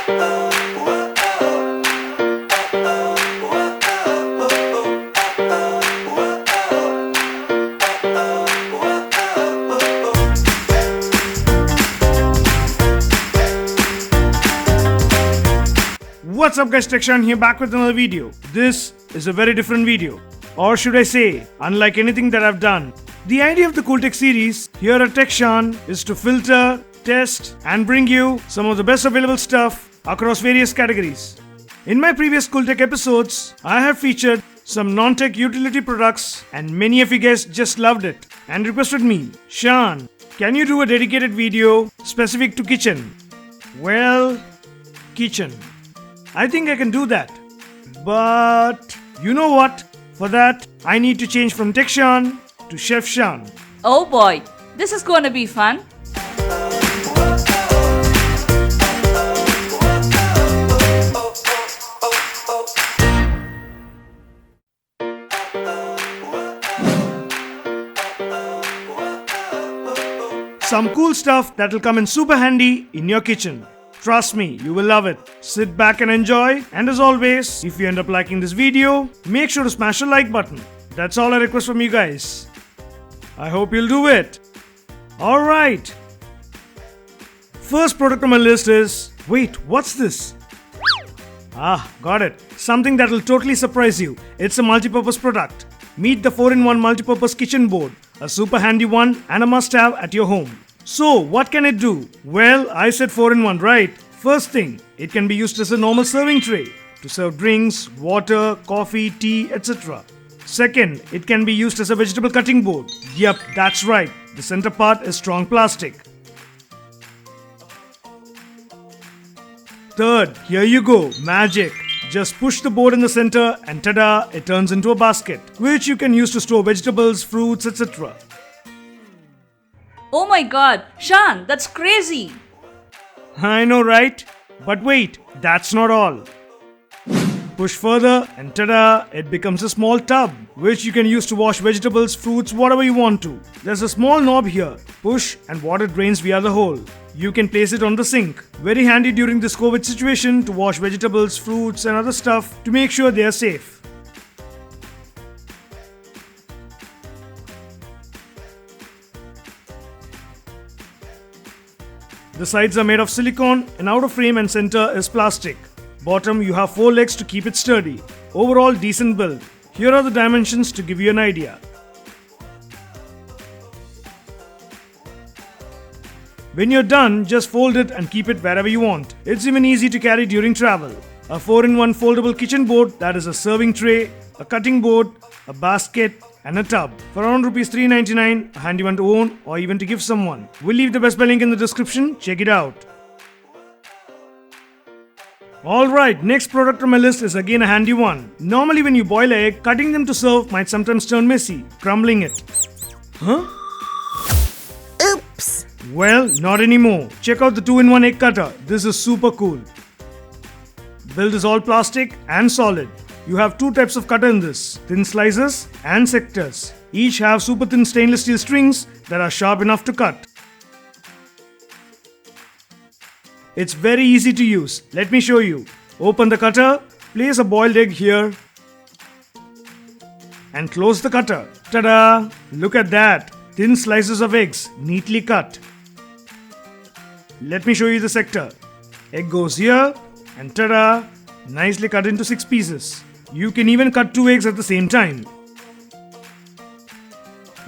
What's up guys, TechShan here back with another video. This is a very different video. Or should I say, unlike anything that I've done. The idea of the CoolTech series here at TechShan is to filter, test and bring you some of the best available stuff across various categories. In my previous CoolTech episodes, I have featured some non-tech utility products and many of you guys just loved it and requested me, Shan, can you do a dedicated video specific to kitchen? Well, kitchen. I think I can do that. But you know what? For that, I need to change from TechShan to Chef Shan. Oh boy, this is going to be fun. Some cool stuff that will come in super handy in your kitchen. Trust me, you will love it. Sit back and enjoy. And as always, if you end up liking this video, make sure to smash the like button. That's all I request from you guys. I hope you'll do it. Alright. First product on my list is... Wait, what's this? Ah, got it. Something that will totally surprise you. It's a multi-purpose product. Meet the 4-in-1 multi-purpose kitchen board. A super handy one and a must-have at your home. So, what can it do? Well, I said 4-in-1, right? First thing, it can be used as a normal serving tray to serve drinks, water, coffee, tea, etc. Second, it can be used as a vegetable cutting board. Yep, that's right. The center part is strong plastic. Third, here you go, magic. Just push the board in the center and tada, it turns into a basket, which you can use to store vegetables, fruits, etc. Oh my god, Shan, that's crazy. I know, right? But wait, that's not all. Push further and tada, it becomes a small tub, which you can use to wash vegetables, fruits, whatever you want to. There's a small knob here. Push and water drains via the hole. You can place it on the sink. Very handy during this COVID situation to wash vegetables, fruits and other stuff to make sure they are safe. The sides are made of silicone and outer frame and center is plastic. Bottom you have 4 legs to keep it sturdy. Overall decent build. Here are the dimensions to give you an idea. When you're done, just fold it and keep it wherever you want. It's even easy to carry during travel. A 4-in-1 foldable kitchen board that is a serving tray, a cutting board, a basket and a tub. For around Rs 399, a handy one to own or even to give someone. We'll leave the Best Buy link in the description, check it out. Alright, next product on my list is again a handy one. Normally when you boil egg, cutting them to serve might sometimes turn messy, crumbling it. Huh? Oops! Well, not anymore. Check out the 2-in-1 egg cutter. This is super cool. Build is all plastic and solid. You have 2 types of cutter in this, thin slices and sectors. Each have super thin stainless steel strings that are sharp enough to cut. It's very easy to use. Let me show you. Open the cutter, place a boiled egg here and close the cutter. Ta-da! Look at that. Thin slices of eggs, neatly cut. Let me show you the sector. Egg goes here and ta-da! Nicely cut into 6 pieces. You can even cut 2 eggs at the same time.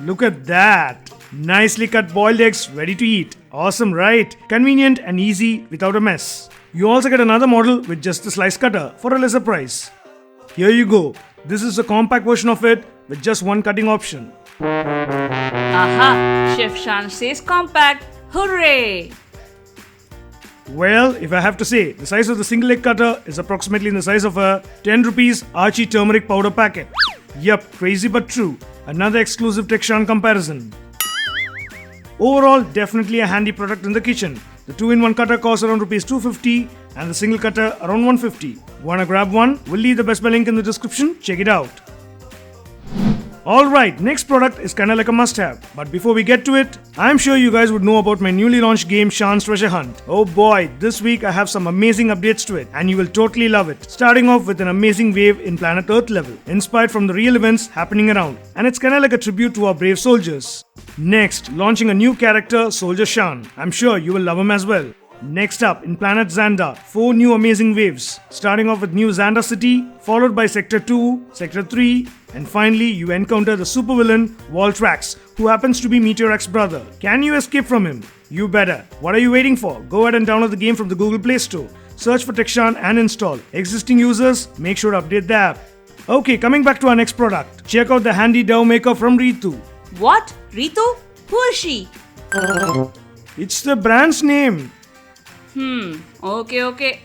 Look at that! Nicely cut boiled eggs ready to eat. Awesome, right? Convenient and easy without a mess. You also get another model with just the slice cutter for a lesser price. Here you go. This is a compact version of it with just one cutting option. Aha, Chef Shan says compact. Hooray! Well, if I have to say, the size of the single egg cutter is approximately in the size of a 10 rupees Archie turmeric powder packet. Yup, crazy but true. Another exclusive TechShan comparison. Overall, definitely a handy product in the kitchen. The 2-in-1 cutter costs around Rs 250 and the single cutter around 150. Wanna grab one? We'll leave the Best Buy link in the description. Check it out. Alright, next product is kinda like a must-have. But before we get to it, I'm sure you guys would know about my newly launched game Shan's Treasure Hunt. Oh boy, this week I have some amazing updates to it and you will totally love it. Starting off with an amazing wave in planet Earth level, inspired from the real events happening around. And it's kinda like a tribute to our brave soldiers. Next, launching a new character, Soldier Shan. I'm sure you will love him as well. Next up, in Planet Xandar, 4 new amazing waves. Starting off with New Xandar City, followed by Sector 2, Sector 3, and finally you encounter the supervillain Voltrax, who happens to be Meteorax's brother. Can you escape from him? You better. What are you waiting for? Go ahead and download the game from the Google Play Store. Search for Texan and install. Existing users, make sure to update the app. Okay, coming back to our next product. Check out the handy dove maker from Ritu. What? Ritu? Who is she? It's the brand's name. Okay.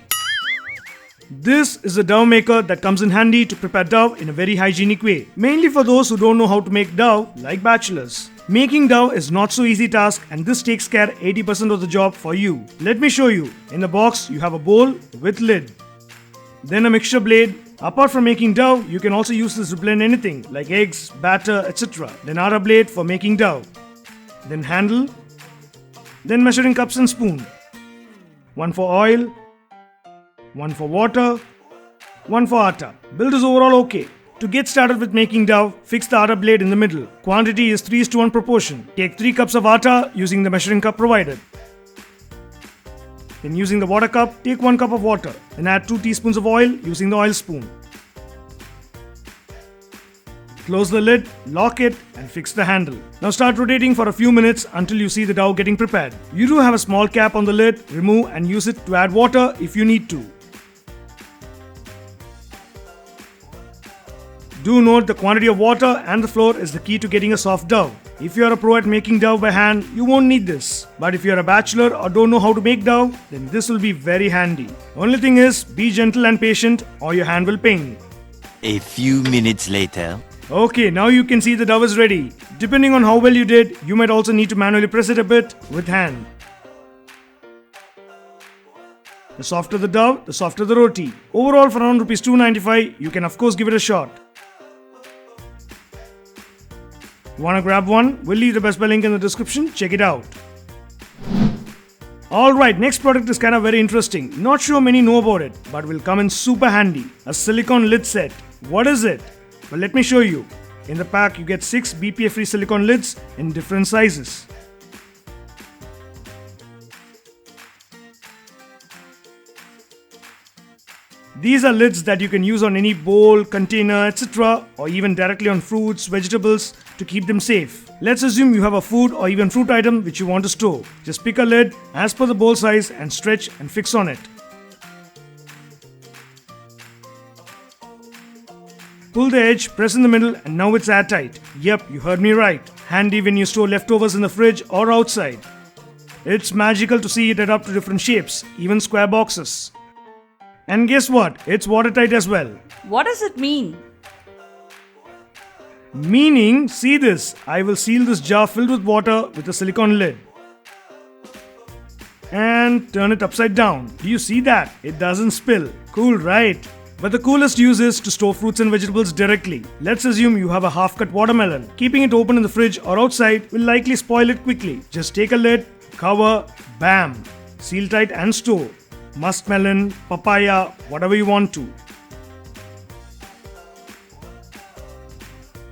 This is a dough maker that comes in handy to prepare dough in a very hygienic way, mainly for those who don't know how to make dough, like bachelors. Making dough is not so easy task and this takes care 80% of the job for you. Let me show you. In the box, you have a bowl with lid. Then a mixture blade. Apart from making dough, you can also use this to blend anything like eggs, batter, etc. Then atta blade for making dough. Then handle. Then measuring cups and spoon. One for oil, one for water, one for atta. Build is overall okay. To get started with making dough, fix the atta blade in the middle. Quantity is 3:1 proportion. Take 3 cups of atta using the measuring cup provided. Then using the water cup, take 1 cup of water. Then add 2 teaspoons of oil using the oil spoon. Close the lid, lock it and fix the handle. Now start rotating for a few minutes until you see the dough getting prepared. You do have a small cap on the lid, remove and use it to add water if you need to. Do note the quantity of water and the flour is the key to getting a soft dough. If you are a pro at making dough by hand, you won't need this. But if you are a bachelor or don't know how to make dough, then this will be very handy. Only thing is, be gentle and patient or your hand will pain. A few minutes later. Okay, now you can see the dough is ready. Depending on how well you did, you might also need to manually press it a bit with hand. The softer the dough, the softer the roti. Overall for around Rs 295, you can of course give it a shot. Wanna grab one? We'll leave the Best Buy link in the description, check it out. Alright, next product is kinda very interesting. Not sure many know about it, but will come in super handy. A silicone lid set. What is it? Well, let me show you. In the pack, you get 6 BPA-free silicone lids in different sizes. These are lids that you can use on any bowl, container, etc. or even directly on fruits, vegetables to keep them safe. Let's assume you have a food or even fruit item which you want to store. Just pick a lid as per the bowl size and stretch and fix on it. Pull the edge, press in the middle and now it's airtight. Yep, you heard me right. Handy when you store leftovers in the fridge or outside. It's magical to see it adapt to different shapes, even square boxes. And guess what? It's watertight as well. What does it mean? Meaning, see this, I will seal this jar filled with water with a silicone lid. And turn it upside down. Do you see that? It doesn't spill. Cool, right? But the coolest use is to store fruits and vegetables directly. Let's assume you have a half-cut watermelon. Keeping it open in the fridge or outside will likely spoil it quickly. Just take a lid, cover, bam! Seal tight and store. Muskmelon, papaya, whatever you want to.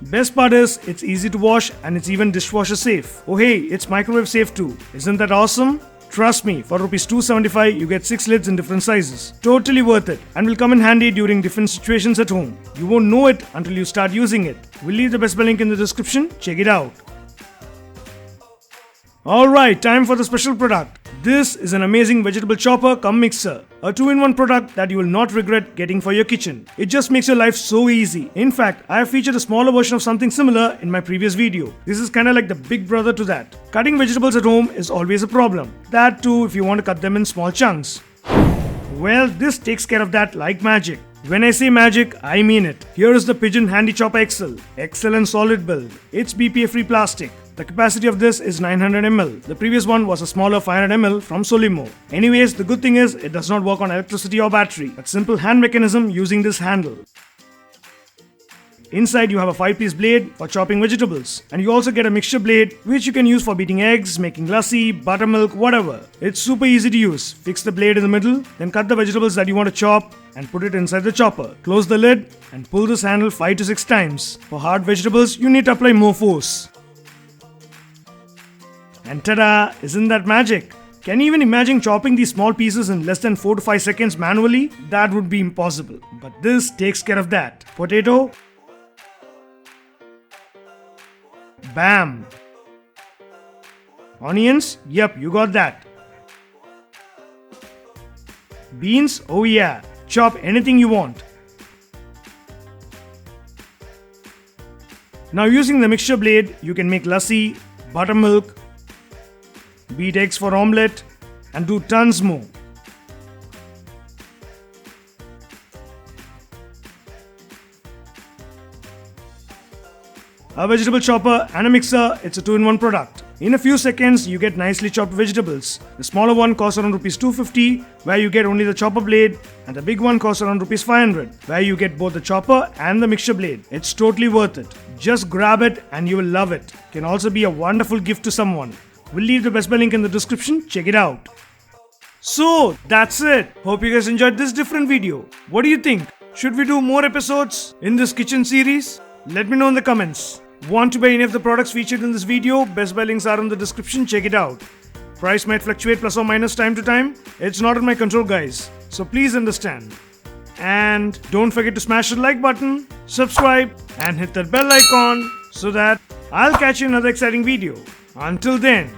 Best part is, it's easy to wash and it's even dishwasher safe. Oh hey, it's microwave safe too. Isn't that awesome? Trust me, for Rs 275 you get 6 lids in different sizes. Totally worth it and will come in handy during different situations at home. You won't know it until you start using it. We'll leave the Best Buy link in the description, check it out. Alright, time for the special product. This is an amazing vegetable chopper cum mixer. A 2-in-1 product that you will not regret getting for your kitchen. It just makes your life so easy. In fact, I have featured a smaller version of something similar in my previous video. This is kinda like the big brother to that. Cutting vegetables at home is always a problem. That too if you want to cut them in small chunks. Well, this takes care of that like magic. When I say magic, I mean it. Here is the Pigeon Handy Chopper XL. Excellent solid build. It's BPA-free plastic. The capacity of this is 900 ml. The previous one was a smaller 500 ml from Solimo. Anyways, the good thing is it does not work on electricity or battery, but simple hand mechanism using this handle. Inside you have a 5-piece blade for chopping vegetables, and you also get a mixture blade which you can use for beating eggs, making lassi, buttermilk, whatever. It's super easy to use. Fix the blade in the middle, then cut the vegetables that you want to chop and put it inside the chopper. Close the lid and pull this handle 5 to 6 times. For hard vegetables, you need to apply more force. And ta-da! Isn't that magic? Can you even imagine chopping these small pieces in less than 4 to 5 seconds manually? That would be impossible. But this takes care of that. Potato. Bam! Onions? Yep, you got that. Beans? Oh yeah. Chop anything you want. Now using the mixture blade, you can make lassi, buttermilk, beat eggs for omelette, and do tons more. A vegetable chopper and a mixer, it's a 2-in-1 product. In a few seconds, you get nicely chopped vegetables. The smaller one costs around Rs 250, where you get only the chopper blade, and the big one costs around Rs 500, where you get both the chopper and the mixture blade. It's totally worth it. Just grab it and you will love it. Can also be a wonderful gift to someone. We'll leave the Best Buy link in the description, check it out. So, that's it. Hope you guys enjoyed this different video. What do you think? Should we do more episodes in this kitchen series? Let me know in the comments. Want to buy any of the products featured in this video? Best Buy links are in the description, check it out. Price might fluctuate plus or minus time to time. It's not in my control, guys. So please understand. And don't forget to smash the like button, subscribe, and hit that bell icon so that I'll catch you in another exciting video. Until then.